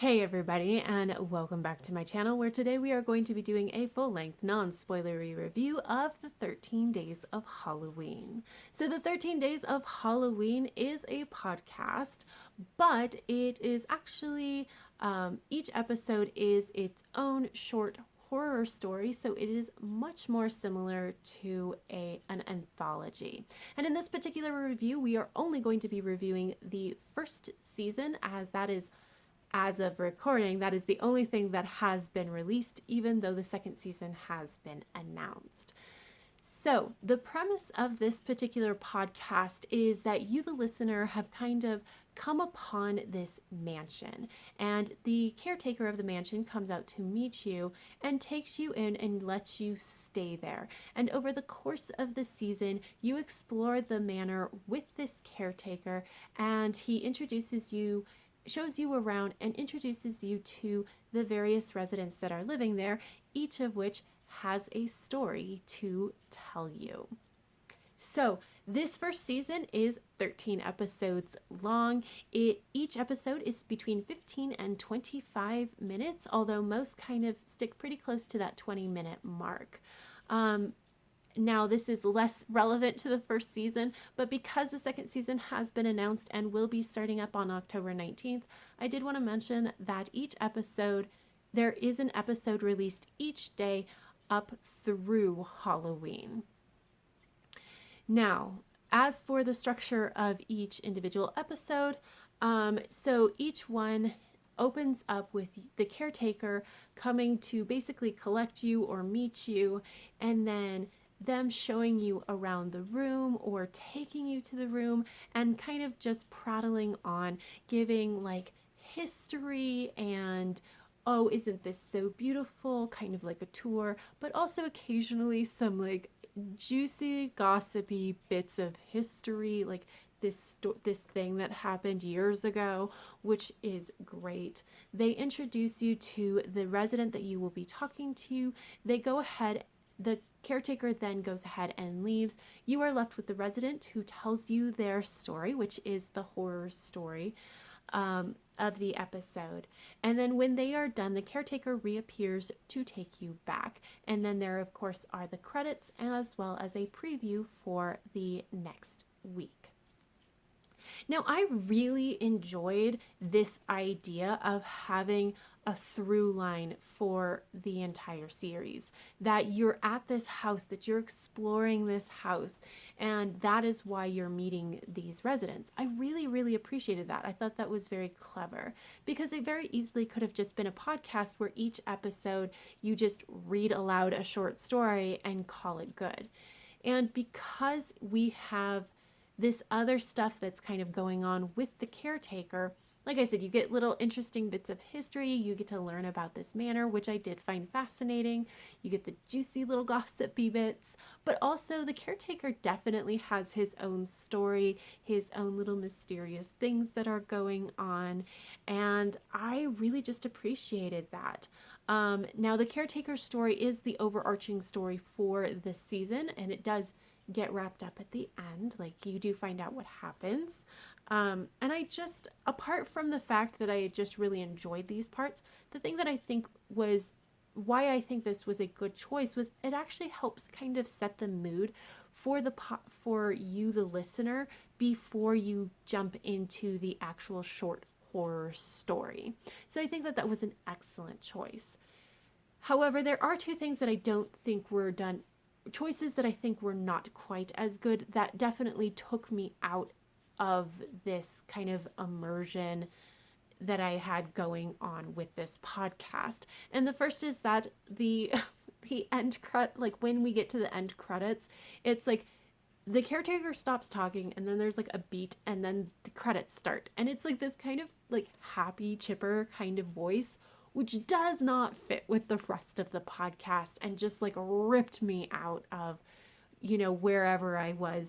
Hey everybody, and welcome back to my channel, where today we are going to be doing a full-length, non-spoilery review of the 13 Days of Halloween. So the 13 Days of Halloween is a podcast, but it is actually, each episode is its own short horror story, so it is much more similar to an anthology. And in this particular review, we are only going to be reviewing the first season, as of recording, that is the only thing that has been released, even though the second season has been announced. So, the premise of this particular podcast is that you, the listener, have kind of come upon this mansion, and the caretaker of the mansion comes out to meet you and takes you in and lets you stay there. And over the course of the season, you explore the manor with this caretaker, and he shows you around and introduces you to the various residents that are living there, each of which has a story to tell you. So, this first season is 13 episodes long. Each episode is between 15 and 25 minutes, although most kind of stick pretty close to that 20-minute mark. Now, this is less relevant to the first season, but because the second season has been announced and will be starting up on October 19th, I did want to mention that there is an episode released each day up through Halloween. Now, as for the structure of each individual episode, so each one opens up with the caretaker coming to basically collect you or meet you, and then them showing you around the room or taking you to the room and kind of just prattling on, giving like history and, oh, isn't this so beautiful, kind of like a tour, but also occasionally some like juicy, gossipy bits of history, like this thing that happened years ago, which is great. They introduce you to the resident that you will be talking to. The caretaker then goes ahead and leaves. You are left with the resident who tells you their story, which is the horror story of the episode. And then when they are done, the caretaker reappears to take you back. And then there, of course, are the credits as well as a preview for the next week. Now, I really enjoyed this idea of having a through line for the entire series, that you're at this house, that you're exploring this house, and that is why you're meeting these residents. I really, really appreciated that. I thought that was very clever, because it very easily could have just been a podcast where each episode you just read aloud a short story and call it good. And because we have this other stuff that's kind of going on with the caretaker, like I said, you get little interesting bits of history. You get to learn about this manor, which I did find fascinating. You get the juicy little gossipy bits, but also the caretaker definitely has his own story, his own little mysterious things that are going on, and I really just appreciated that. Now, the caretaker's story is the overarching story for this season, and it does get wrapped up at the end. Like, you do find out what happens. And I just, apart from the fact that I just really enjoyed these parts, the thing that I think was why I think this was a good choice was it actually helps kind of set the mood for you, the listener, before you jump into the actual short horror story. So I think that that was an excellent choice. However, there are two things that I don't think were done, choices that I think were not quite as good, that definitely took me out of this kind of immersion that I had going on with this podcast. And the first is that the end like when we get to the end credits, it's like the caretaker stops talking and then there's like a beat and then the credits start. And it's like this kind of like happy, chipper kind of voice, which does not fit with the rest of the podcast and just like ripped me out of, wherever I was,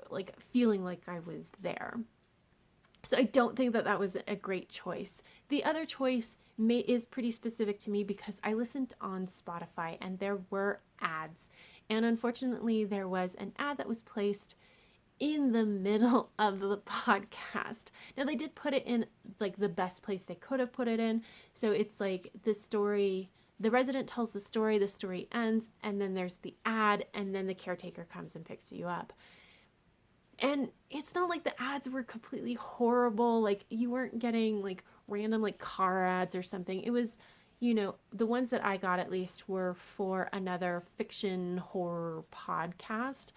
like feeling like I was there. So I don't think that that was a great choice. The other choice is pretty specific to me because I listened on Spotify and there were ads. And unfortunately, there was an ad that was placed in the middle of the podcast. Now, they did put it in like the best place they could have put it in. So it's like the story, the resident tells the story ends, and then there's the ad, and then the caretaker comes and picks you up. And it's not like the ads were completely horrible. Like, you weren't getting like random like car ads or something. It was, the ones that I got at least were for another fiction horror podcast,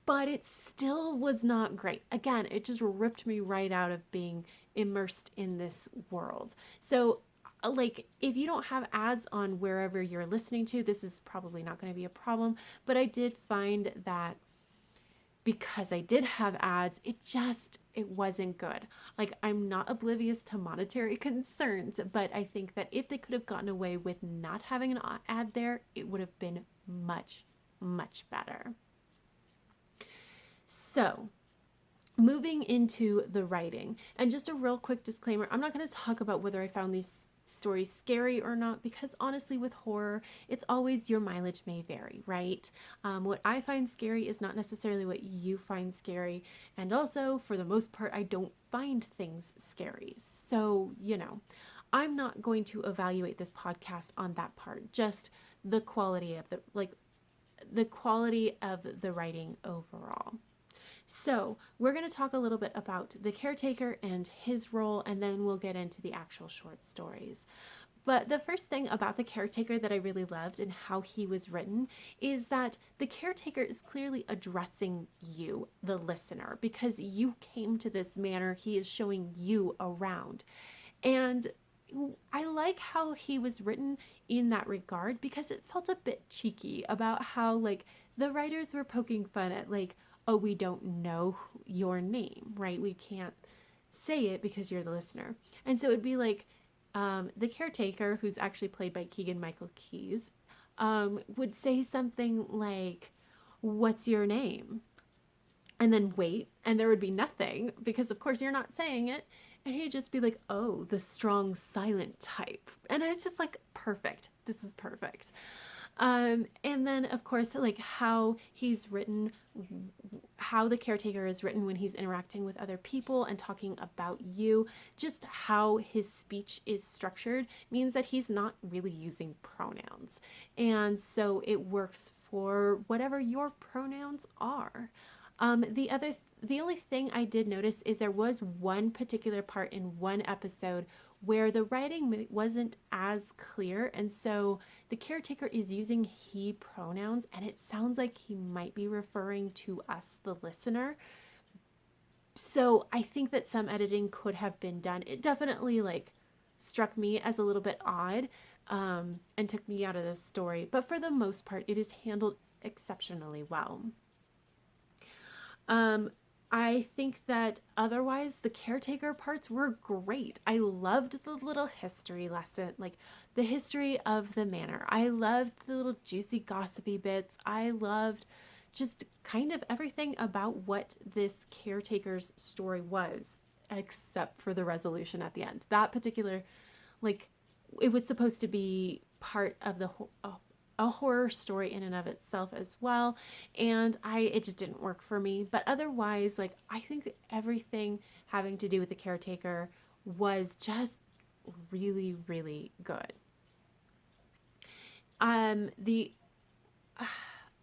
but it still was not great. Again, it just ripped me right out of being immersed in this world. So, like, if you don't have ads on wherever you're listening to, this is probably not going to be a problem. But I did find that because I did have ads, it wasn't good. Like, I'm not oblivious to monetary concerns, but I think that if they could have gotten away with not having an ad there, it would have been much, much better. So, moving into the writing, and just a real quick disclaimer, I'm not going to talk about whether I found these stories scary or not, because honestly, with horror, it's always your mileage may vary, right? What I find scary is not necessarily what you find scary. And also, for the most part, I don't find things scary. So, I'm not going to evaluate this podcast on that part, just the quality of the quality of the writing overall. So, we're going to talk a little bit about the caretaker and his role, and then we'll get into the actual short stories. But the first thing about the caretaker that I really loved and how he was written is that the caretaker is clearly addressing you, the listener, because you came to this manor, he is showing you around. And I like how he was written in that regard, because it felt a bit cheeky about how, like, the writers were poking fun at, like, oh, we don't know your name, right? We can't say it because you're the listener. And so it'd be like the caretaker, who's actually played by Keegan Michael Keyes, would say something like, "What's your name?" And then wait, and there would be nothing because, of course, you're not saying it. And he'd just be like, "Oh, the strong silent type." And I'm just like, perfect. This is perfect. And then, of course, like how he's written, how the caretaker is written when he's interacting with other people and talking about you, just how his speech is structured means that he's not really using pronouns. And so it works for whatever your pronouns are. The only thing I did notice is there was one particular part in one episode where the writing wasn't as clear, and so the caretaker is using he pronouns, and it sounds like he might be referring to us, the listener. So I think that some editing could have been done. It definitely like struck me as a little bit odd, and took me out of the story, but for the most part, it is handled exceptionally well. Um, I think that otherwise the caretaker parts were great. I loved the little history lesson, like the history of the manor. I loved the little juicy gossipy bits. I loved just kind of everything about what this caretaker's story was, except for the resolution at the end. That particular, like, it was supposed to be part of a horror story in and of itself as well, and it just didn't work for me. But otherwise, like, I think everything having to do with the caretaker was just really, really good. The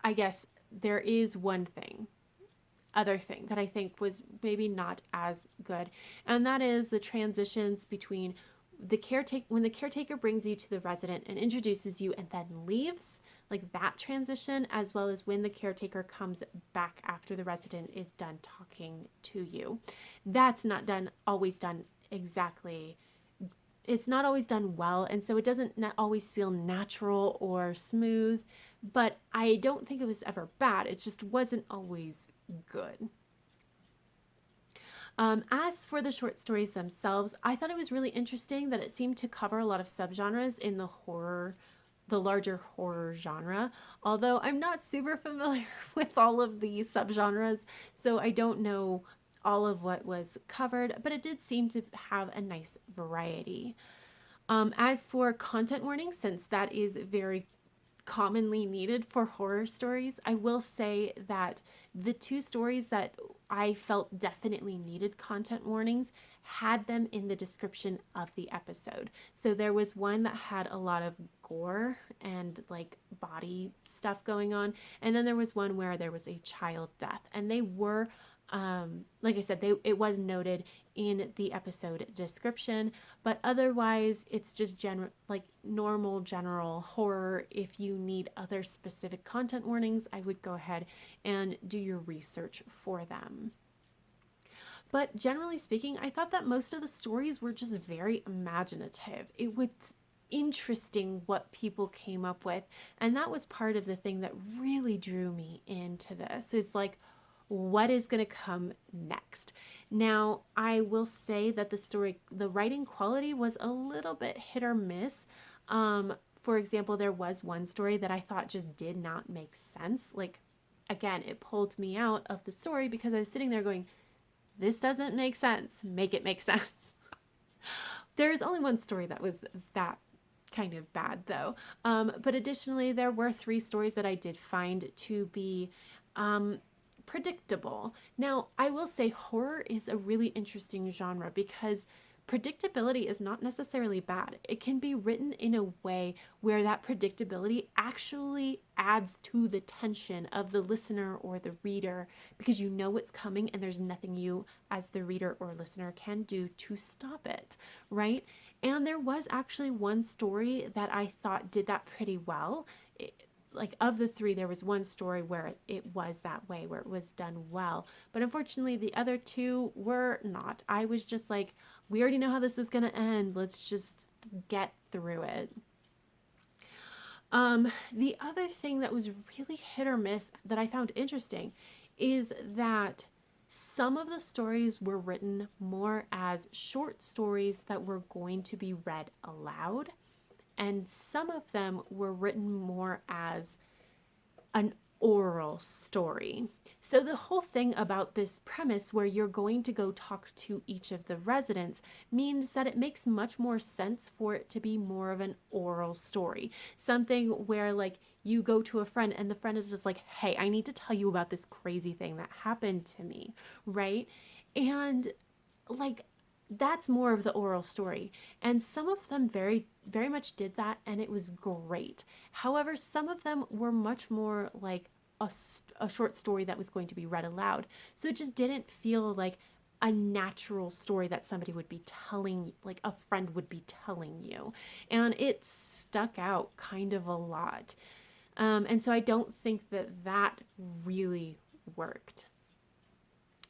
I guess there is one other thing that I think was maybe not as good, and that is the transitions between the caretaker, when the caretaker brings you to the resident and introduces you and then leaves, like that transition, as well as when the caretaker comes back after the resident is done talking to you. That's not done always done exactly. It's not always done well, and so it doesn't always feel natural or smooth, but I don't think it was ever bad. It just wasn't always good. As for the short stories themselves, I thought it was really interesting that it seemed to cover a lot of subgenres in the larger horror genre. Although I'm not super familiar with all of the subgenres, so I don't know all of what was covered, but it did seem to have a nice variety. As for content warnings, since that is very commonly needed for horror stories, I will say that the two stories that I felt definitely needed content warnings had them in the description of the episode. So there was one that had a lot of gore and like body stuff going on, and then there was one where there was a child death, and they were like I said, it was noted in the episode description, but otherwise it's just general, like normal general horror. If you need other specific content warnings, I would go ahead and do your research for them. But generally speaking, I thought that most of the stories were just very imaginative. It was interesting what people came up with, and that was part of the thing that really drew me into this. Is like, what is going to come next? Now, I will say that the writing quality was a little bit hit or miss. For example, there was one story that I thought just did not make sense. Like, again, it pulled me out of the story because I was sitting there going, this doesn't make sense. Make it make sense. There's only one story that was that kind of bad, though. But additionally, there were three stories that I did find to be predictable. Now, I will say horror is a really interesting genre because predictability is not necessarily bad. It can be written in a way where that predictability actually adds to the tension of the listener or the reader because you know what's coming and there's nothing you as the reader or listener can do to stop it, right? And there was actually one story that I thought did that pretty well. Like of the three, there was one story where it was that way, where it was done well. But unfortunately, the other two were not. I was just like, we already know how this is going to end. Let's just get through it. The other thing that was really hit or miss that I found interesting is that some of the stories were written more as short stories that were going to be read aloud, and some of them were written more as an oral story. So, the whole thing about this premise where you're going to go talk to each of the residents means that it makes much more sense for it to be more of an oral story. Something where, like, you go to a friend and the friend is just like, hey, I need to tell you about this crazy thing that happened to me, right? And, like, that's more of the oral story. And some of them very much did that, and it was great. However, some of them were much more like a short story that was going to be read aloud. So it just didn't feel like a natural story that somebody would be telling, like a friend would be telling you. And it stuck out kind of a lot. And so I don't think that that really worked.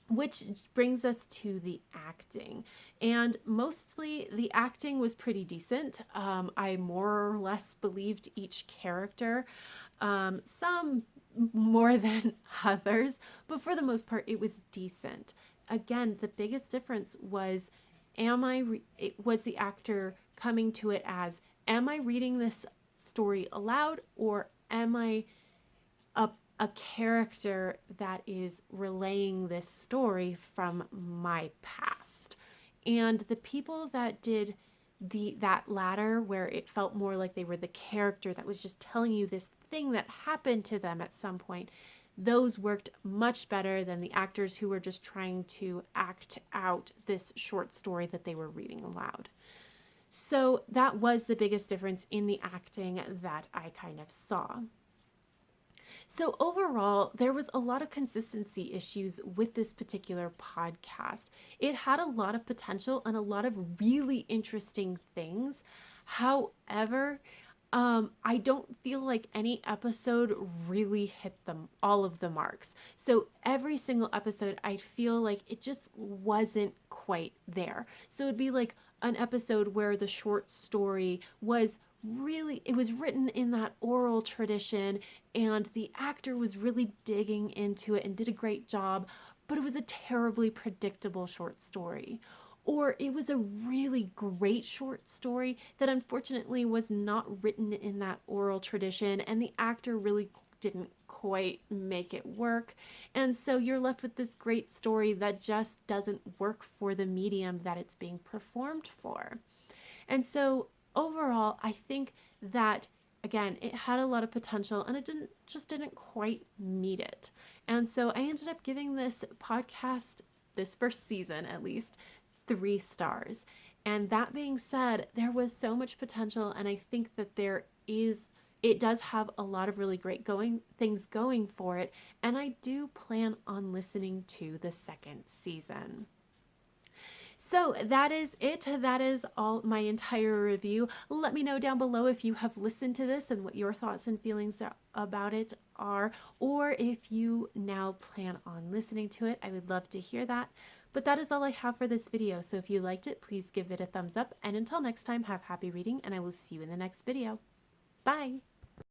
Which brings us to the acting. And mostly the acting was pretty decent. I more or less believed each character, some more than others, but for the most part, it was decent. Again, the biggest difference was was the actor coming to it as, am I reading this story aloud, or am I a a character that is relaying this story from my past? And the people that did that latter, where it felt more like they were the character that was just telling you this thing that happened to them at some point, those worked much better than the actors who were just trying to act out this short story that they were reading aloud. So that was the biggest difference in the acting that I kind of saw. So, overall, there was a lot of consistency issues with this particular podcast. It had a lot of potential and a lot of really interesting things. However, I don't feel like any episode really hit them all of the marks. So every single episode, I feel like it just wasn't quite there. So it'd be like an episode where the short story was really, it was written in that oral tradition and the actor was really digging into it and did a great job, but it was a terribly predictable short story. Or it was a really great short story that unfortunately was not written in that oral tradition, and the actor really didn't quite make it work. And so you're left with this great story that just doesn't work for the medium that it's being performed for. And so overall, I think that again, it had a lot of potential and it didn't quite meet it. And so I ended up giving this podcast, this first season at least, 3 stars. And that being said, there was so much potential, and I think that it does have a lot of really great things going for it, and I do plan on listening to the second season. So that is it. That is all, my entire review. Let me know down below if you have listened to this and what your thoughts and feelings about it are, or if you now plan on listening to it. I would love to hear that. But that is all I have for this video. So if you liked it, please give it a thumbs up. And until next time, have happy reading, and I will see you in the next video. Bye!